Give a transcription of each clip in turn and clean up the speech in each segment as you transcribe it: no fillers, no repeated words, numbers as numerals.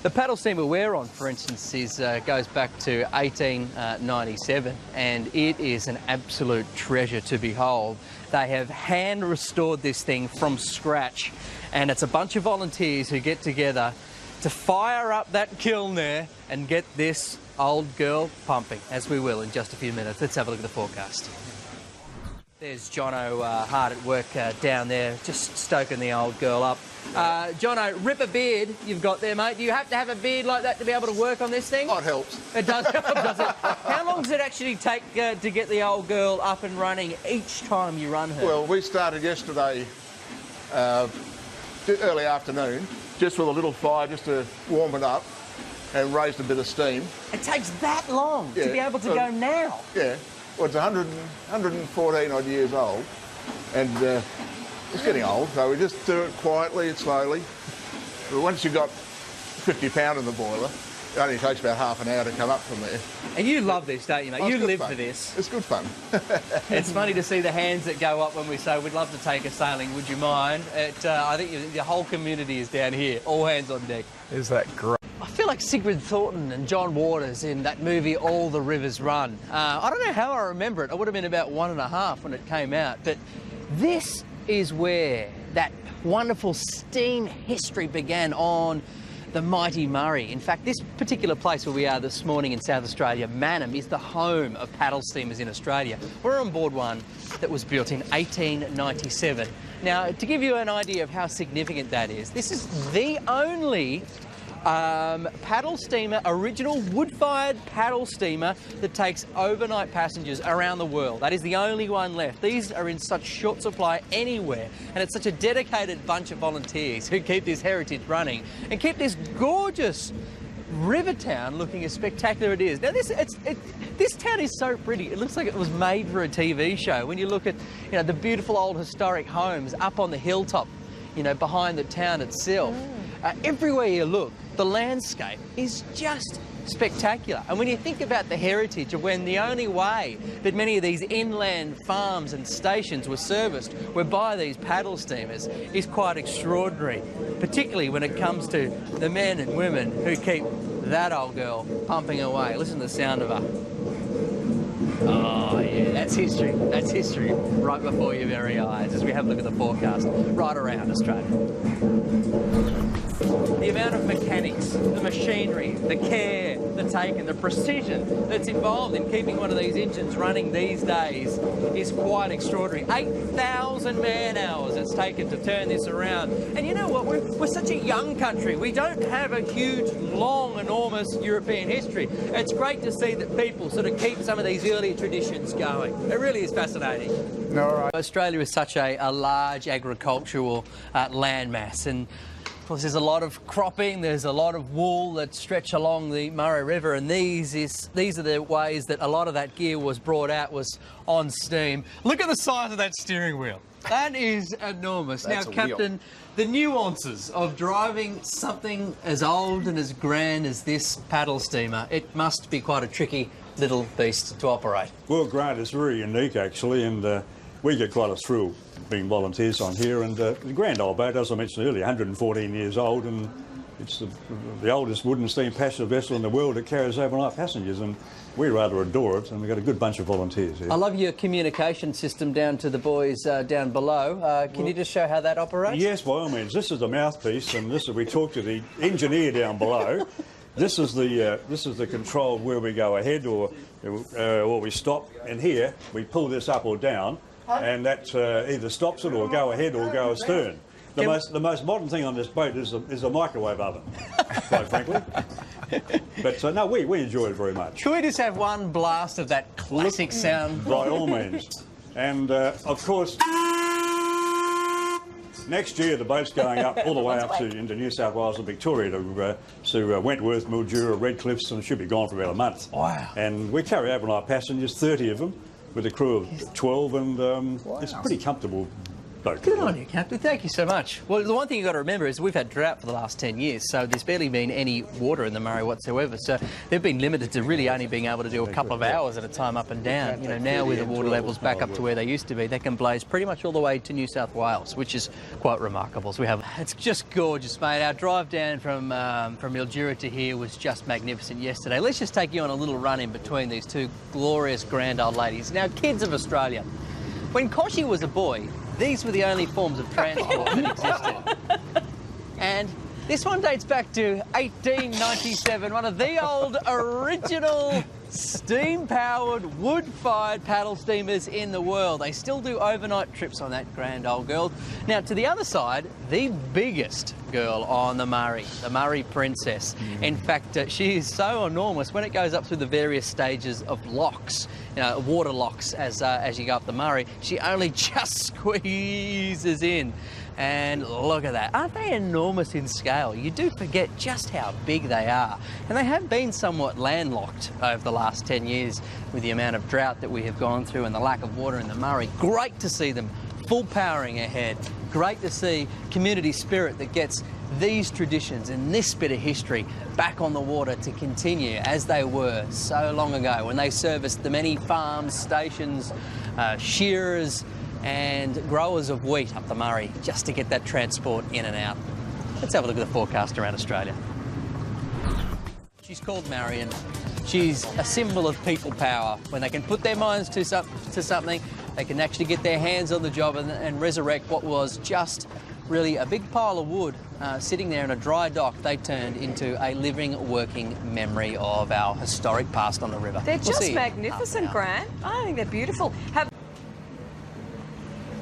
The paddle steamer we're on, for instance, goes back to 1897, and it is an absolute treasure to behold. They have hand-restored this thing from scratch, and it's a bunch of volunteers who get together to fire up that kiln there and get this old girl pumping, as we will in just a few minutes. Let's have a look at the forecast. There's Jono hard at work down there, just stoking the old girl up. Jono, rip a beard you've got there, mate. Do you have to have a beard like that to be able to work on this thing? Oh, it helps. It does help, does it? How long does it actually take to get the old girl up and running each time you run her? Well, we started yesterday early afternoon, just with a little fire just to warm it up and raised a bit of steam. It takes that long to be able to go now? Yeah. Well, it's 114 odd years old, and it's getting old, so we just do it quietly and slowly. But once you've got 50 pound in the boiler, it only takes about half an hour to come up from there. And you love this, don't you, mate? Oh, you live fun. for this. It's good fun. It's funny to see the hands that go up when we say, we'd love to take a sailing, would you mind? I think the whole community is down here, all hands on deck. Is that great? I feel like Sigrid Thornton and John Waters in that movie All the Rivers Run. I don't know how I remember it. I would have been about 1.5 when it came out. But this is where that wonderful steam history began on the mighty Murray. In fact, this particular place where we are this morning in South Australia, Mannum, is the home of paddle steamers in Australia. We're on board one that was built in 1897. Now, to give you an idea of how significant that is, this is the only paddle steamer, original wood-fired paddle steamer that takes overnight passengers around the world. That is the only one left. These are in such short supply anywhere, and it's such a dedicated bunch of volunteers who keep this heritage running and keep this gorgeous river town looking as spectacular as it is. Now, this town is so pretty. It looks like it was made for a TV show. When you look at, the beautiful old historic homes up on the hilltop, behind the town itself. Everywhere you look, the landscape is just spectacular. And when you think about the heritage of when the only way that many of these inland farms and stations were serviced were by these paddle steamers is quite extraordinary, particularly when it comes to the men and women who keep that old girl pumping away. Listen to the sound of her. Oh, yeah, that's history. That's history right before your very eyes as we have a look at the forecast right around Australia. The amount of mechanics, the machinery, the care that's taken, the precision that's involved in keeping one of these engines running these days is quite extraordinary. 8,000 man-hours it's taken to turn this around. And you know what? We're such a young country. We don't have a huge, long, enormous European history. It's great to see that people sort of keep some of these early traditions going. It really is fascinating. No, right. Australia is such a large agricultural landmass, and of course, there's a lot of cropping, there's a lot of wool that stretch along the Murray River, and these are the ways that a lot of that gear was brought out, was on steam. Look at the size of that steering wheel. That is enormous. That's now, a Captain, wheel. The nuances of driving something as old and as grand as this paddle steamer, it must be quite a tricky little beast to operate. Well, Grant, it's very unique, actually, and we get quite a thrill being volunteers on here. And the grand old boat, as I mentioned earlier, 114 years old, and it's the oldest wooden steam passenger vessel in the world that carries overnight passengers, and we rather adore it, and we've got a good bunch of volunteers here. I love your communication system down to the boys down below. Can you just show how that operates? Yes, by all means. This is the mouthpiece, and this is, we talk to the engineer down below. This is the control where we go ahead or we stop, and here we pull this up or down, and that either stops it or go ahead or go astern. The most modern thing on this boat is a microwave oven, quite frankly. But no, we enjoy it very much. Could we just have one blast of that classic sound? By all means. And of course, next year the boat's going up all the way up into New South Wales and Victoria to Wentworth, Mildura, Redcliffs, and should be gone for about a month. Wow. And we carry overnight passengers, 30 of them, with a crew of 12, and it's a pretty comfortable spoke Good to on them. you, Captain. Thank you so much. Well, the one thing you've got to remember is we've had drought for the last 10 years, so there's barely been any water in the Murray whatsoever. So they've been limited to really only being able to do a couple of hours at a time up and down. You know, now with the water levels back up to where they used to be, they can blaze pretty much all the way to New South Wales, which is quite remarkable. So it's just gorgeous, mate. Our drive down from Mildura to here was just magnificent yesterday. Let's just take you on a little run in between these two glorious grand old ladies. Now, kids of Australia, when Kochie was a boy, these were the only forms of transport that existed. And this one dates back to 1897, one of the old original steam-powered, wood-fired paddle steamers in the world. They still do overnight trips on that grand old girl. Now, to the other side, the biggest girl on the Murray Princess. In fact, she is so enormous when it goes up through the various stages of locks, you know, water locks as you go up the Murray, she only just squeezes in. And look at that. Aren't they enormous in scale? You do forget just how big they are. And they have been somewhat landlocked over the last 10 years with the amount of drought that we have gone through and the lack of water in the Murray. Great to see them full powering ahead. Great to see community spirit that gets these traditions and this bit of history back on the water to continue as they were so long ago when they serviced the many farms, stations, shearers and growers of wheat up the Murray just to get that transport in and out. Let's have a look at the forecast around Australia. She's called Marion. She's a symbol of people power. When they can put their minds to something, they can actually get their hands on the job and resurrect what was just really a big pile of wood sitting there in a dry dock. They turned into a living, working memory of our historic past on the river. They're just magnificent, Grant. I think they're beautiful.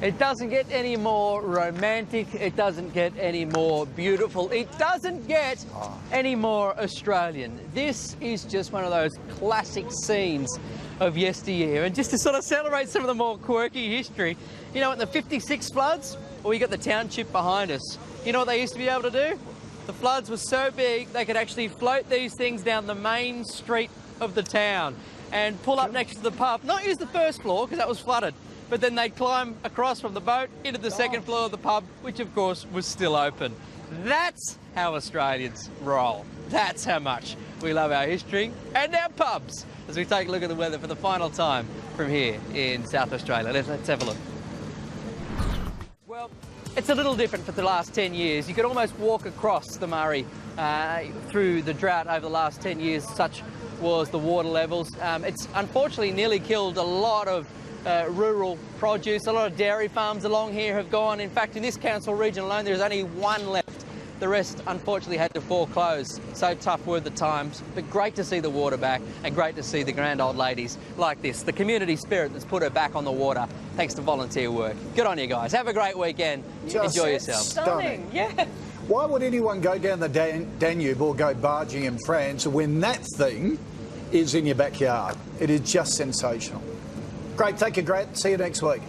It doesn't get any more romantic, it doesn't get any more beautiful, it doesn't get any more Australian. This is just one of those classic scenes of yesteryear. And just to sort of celebrate some of the more quirky history, you know, at the 56 floods, well, you got the township behind us. You know what they used to be able to do? The floods were so big, they could actually float these things down the main street of the town and pull up next to the pub. Not use the first floor, because that was flooded, but then they'd climb across from the boat into the second floor of the pub, which of course was still open. That's how Australians roll. That's how much we love our history and our pubs. As we take a look at the weather for the final time from here in South Australia. Let's have a look. Well, it's a little different for the last 10 years. You could almost walk across the Murray through the drought over the last 10 years. Such was the water levels. It's unfortunately nearly killed a lot of rural produce. A lot of dairy farms along here have gone. In fact, in this council region alone, there's only one left. The rest, unfortunately, had to foreclose. So tough were the times, but great to see the water back and great to see the grand old ladies like this. The community spirit that's put her back on the water thanks to volunteer work. Good on you guys. Have a great weekend. Enjoy yourselves. Stunning, yeah. Why would anyone go down the Danube or go barging in France when that thing is in your backyard? It is just sensational. Great, take care, Grant. See you next week.